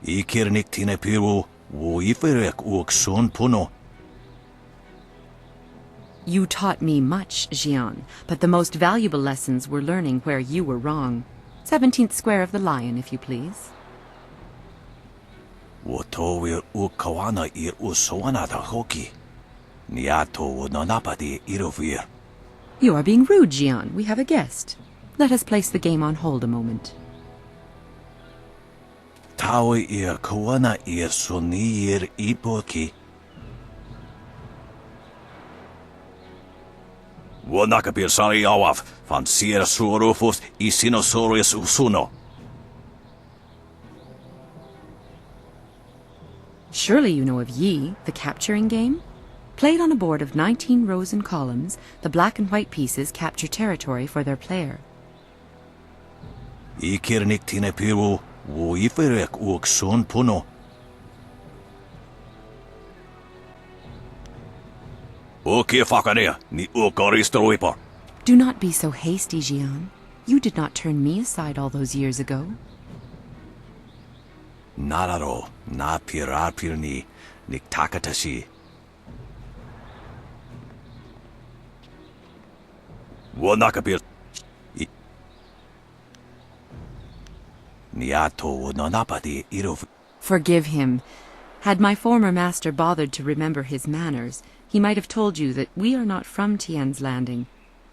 Ikirnik tine piru, wo iferek uok son puno. You taught me much, Jian, but the most valuable lessons were learning where you were wrong. 17th square of the Lion, if you please. Wo towir uok kawana ir usoanada hoki. Niato wo nanapadi irovir. You are being rude, Jian. We have a guest. Let us place the game on hold a moment. Tawi ir kawana ir sonir ipoki. Wanakapir sari awaf, van sier surufus isinosaurus usuno. Surely you know of Yi, the capturing game? Played on a board of 19 rows and columns, the black and white pieces capture territory for their player. Ikirnik tine piru, wo iferek uok son puno. Okay, Fakania, ni uokoristoipo. Do not be so hasty, Jian. You did not turn me aside all those years ago. Nararo, na pirarpir ni niktakatashi. Wanakapir. Niato wo nanapadi irov. Forgive him. Had my former master bothered to remember his manners, he might have told you that we are not from Tian's Landing.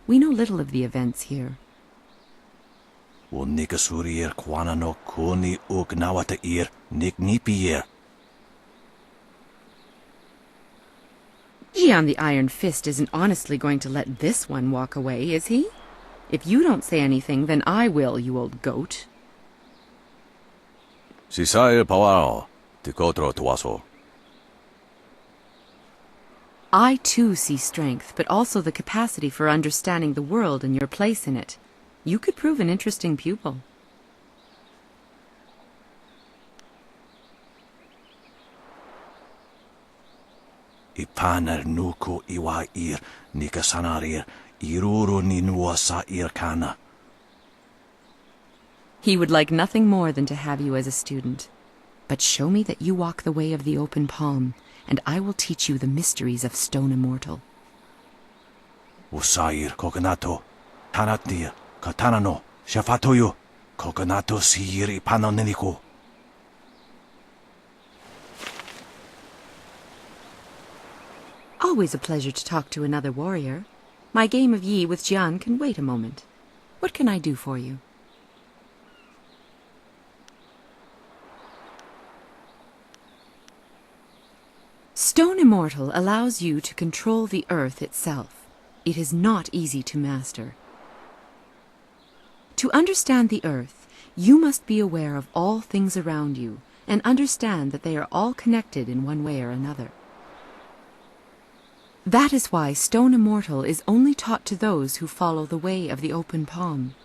We know little of the events here. Wo nikasurir kwana no kuni uk nawata ir niknipier. Jian the Iron Fist isn't honestly going to let this one walk away, is he? If you don't say anything, then I will, you old goat. Sisair pawaro, tikotro tuaso. I too see strength, but also the capacity for understanding the world and your place in it. You could prove an interesting pupil. Ipaner nuku iwa ir nikasanarir iruru ninua sa ir kana. He would like nothing more than to have you as a student. But show me that you walk the way of the open palm, and I will teach you the mysteries of Stone Immortal. Usair kokonato, tanatnia, katanano, shafatoyo, kokonato sir ipanoneniko. Always a pleasure to talk to another warrior. My game of Yi with Jian can wait a moment. What can I do for you? Stone Immortal allows you to control the earth itself. It is not easy to master. To understand the earth, you must be aware of all things around you and understand that they are all connected in one way or another. That is why Stone Immortal is only taught to those who follow the way of the open palm.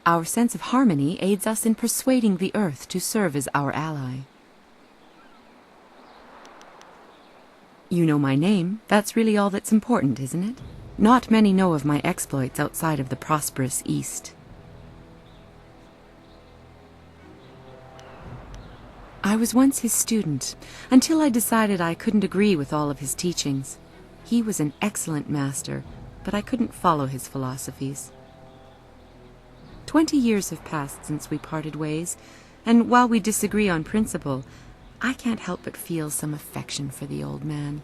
Our sense of harmony aids us in persuading the earth to serve as our ally. You know my name. That's really all that's important, isn't it? Not many know of my exploits outside of the prosperous East. I was once his student, until I decided I couldn't agree with all of his teachings. He was an excellent master, but I couldn't follow his philosophies. 20 years have passed since we parted ways, and while we disagree on principle, I can't help but feel some affection for the old man.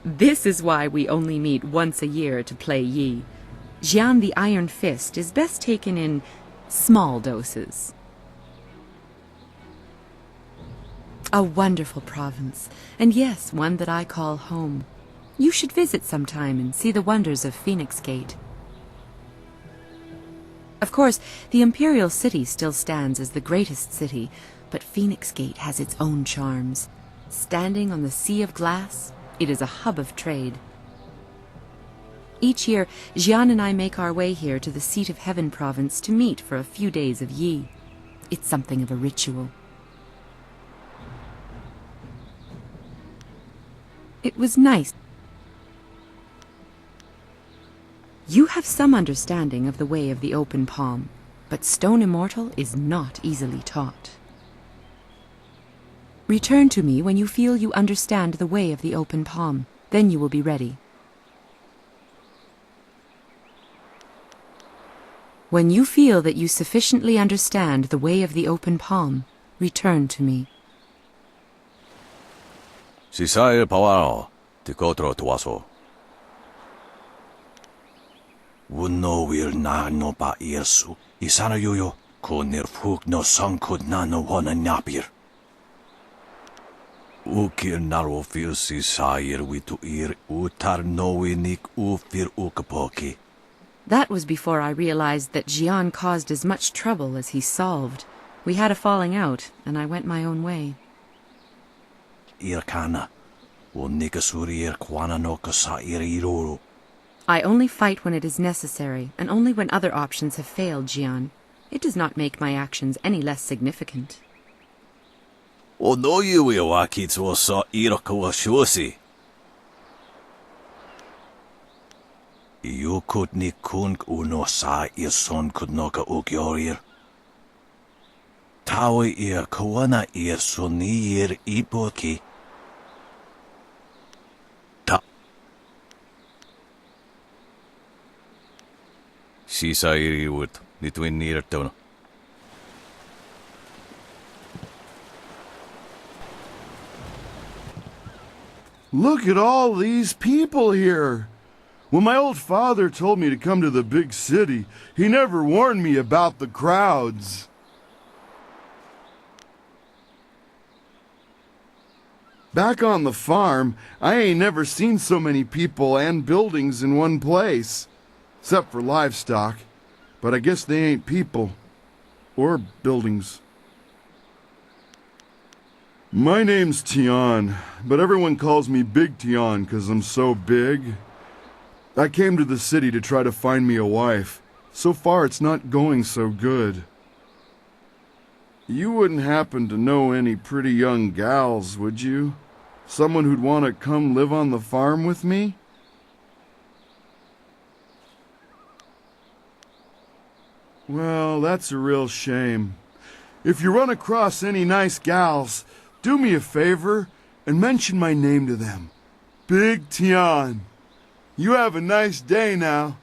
This is why we only meet once a year to play Yi. Jian the Iron Fist is best taken in small doses. A wonderful province, and yes, one that I call home. You should visit sometime and see the wonders of Phoenix Gate. Of course, the Imperial City still stands as the greatest city, but Phoenix Gate has its own charms. Standing on the sea of glass, it is a hub of trade. Each year, Jian and I make our way here to the Seat of Heaven province to meet for a few days of Yi. It's something of a ritual. It was nice. You have some understanding of the way of the open palm, but Stone Immortal is not easily taught. Return to me when you feel you understand the way of the open palm. Then you will be ready. When you feel that you sufficiently understand the way of the open palm, return to me. Sisair Pawaro, Tikotro Tuaso. Wunno will na no pa irsu. Isana yuyo, kunir fuk no sankud na no wana napir. Ukir naro fir sisair witu ir utar no winik ufir ukapoki. That was before I realized that Jian caused as much trouble as he solved. We had a falling out, and I went my own way. Irkana, unikasuri ir kwana no kasa ir iruru. I only fight when it is necessary, and only when other options have failed, Jian. It does not make my actions any less significant. O no you will wakitsu sa irakawa shusi. You could ni kung uno sa son could noka ukyorir. Tawi ir kawana ir suni ir ipoki. Ta. Sisa iri wood, between near tono. Look at all these people here. When my old father told me to come to the big city, he never warned me about the crowds. Back on the farm, I ain't never seen so many people and buildings in one place. Except for livestock. But I guess they ain't people. Or buildings. My name's Tian, but everyone calls me Big Tian 'cause I'm so big. I came to the city to try to find me a wife. So far, it's not going so good. You wouldn't happen to know any pretty young gals, would you? Someone who'd want to come live on the farm with me? Well, that's a real shame. If you run across any nice gals, do me a favor and mention my name to them. Big Tian. You have a nice day now.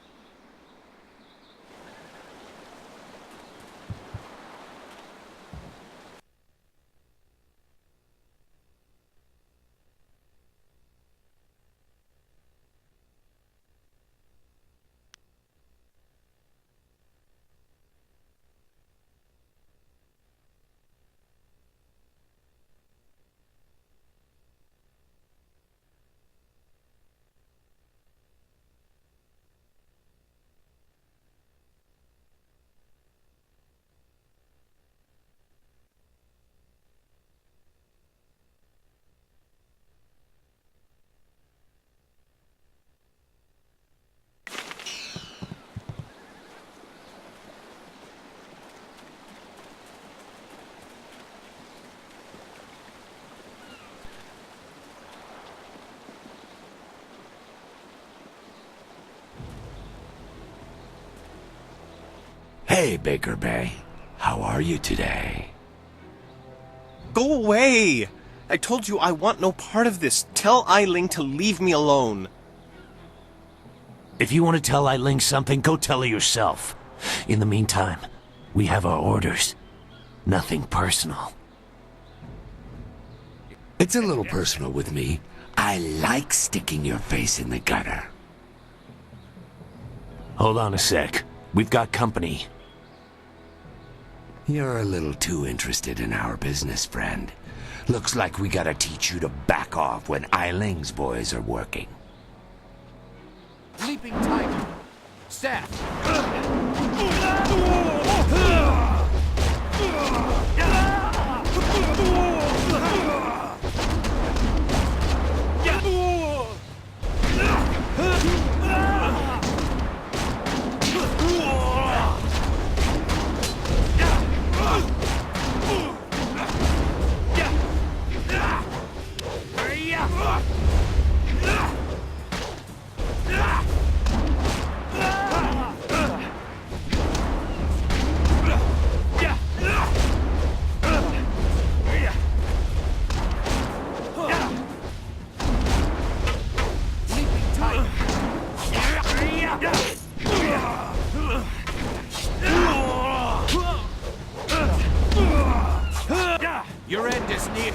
Hey, Baker Bay. How are you today? Go away! I told you I want no part of this. Tell Eiling to leave me alone. If you want to tell Eiling something, go tell her yourself. In the meantime, we have our orders. Nothing personal. It's a little personal with me. I like sticking your face in the gutter. Hold on a sec. We've got company. You're a little too interested in our business, friend. Looks like we gotta teach you to back off when Eiling's boys are working. Leaping tiger. Staff. Your end is near.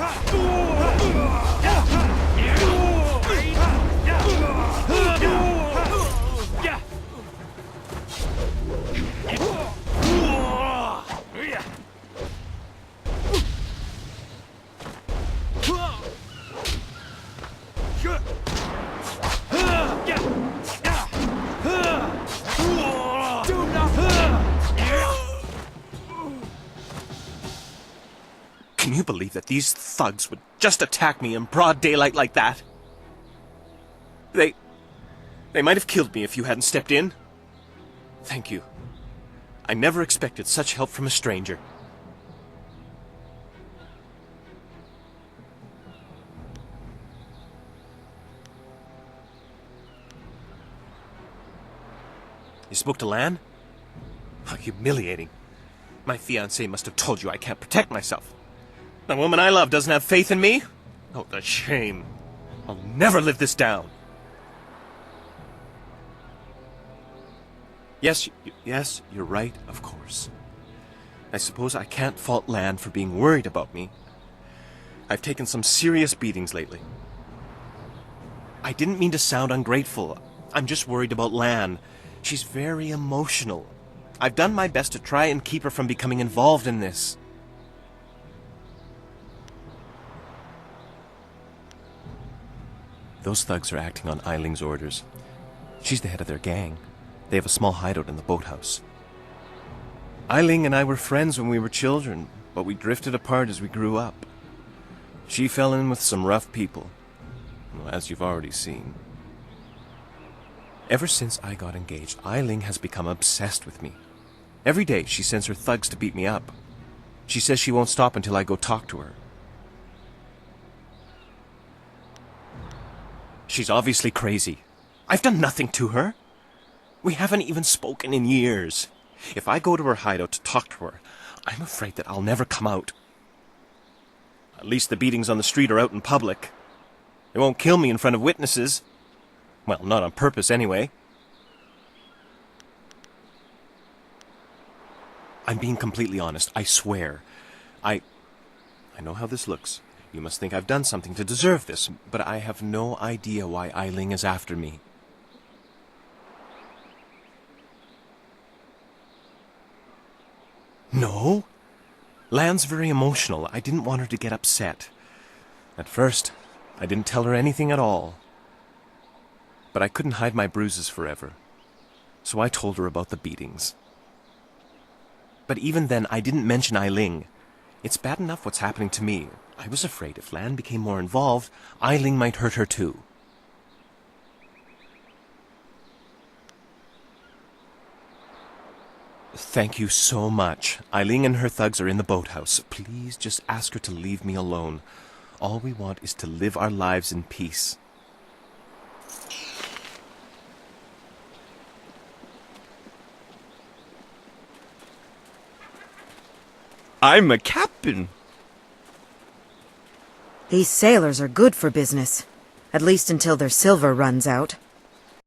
Can you believe that these thugs would just attack me in broad daylight like that? They might have killed me if you hadn't stepped in. Thank you. I never expected such help from a stranger. You spoke to Lan? How humiliating. My fiancé must have told you I can't protect myself. The woman I love doesn't have faith in me? Oh, the shame. I'll never live this down. Yes, you're right, of course. I suppose I can't fault Lan for being worried about me. I've taken some serious beatings lately. I didn't mean to sound ungrateful. I'm just worried about Lan. She's very emotional. I've done my best to try and keep her from becoming involved in this. Those thugs are acting on Eiling's orders. She's the head of their gang. They have a small hideout in the boathouse. Eiling and I were friends when we were children, but we drifted apart as we grew up. She fell in with some rough people, as you've already seen. Ever since I got engaged, Eiling has become obsessed with me. Every day she sends her thugs to beat me up. She says she won't stop until I go talk to her. She's obviously crazy. I've done nothing to her. We haven't even spoken in years. If I go to her hideout to talk to her, I'm afraid that I'll never come out. At least the beatings on the street are out in public. They won't kill me in front of witnesses. Well, not on purpose anyway. I'm being completely honest, I swear. I know how this looks. You must think I've done something to deserve this, but I have no idea why Eiling is after me. No? Lan's very emotional. I didn't want her to get upset. At first, I didn't tell her anything at all. But I couldn't hide my bruises forever. So I told her about the beatings. But even then, I didn't mention Eiling. It's bad enough what's happening to me. I was afraid if Lan became more involved, Eiling might hurt her too. Thank you so much. Eiling and her thugs are in the boathouse. Please just ask her to leave me alone. All we want is to live our lives in peace. I'm a captain. These sailors are good for business. At least until their silver runs out.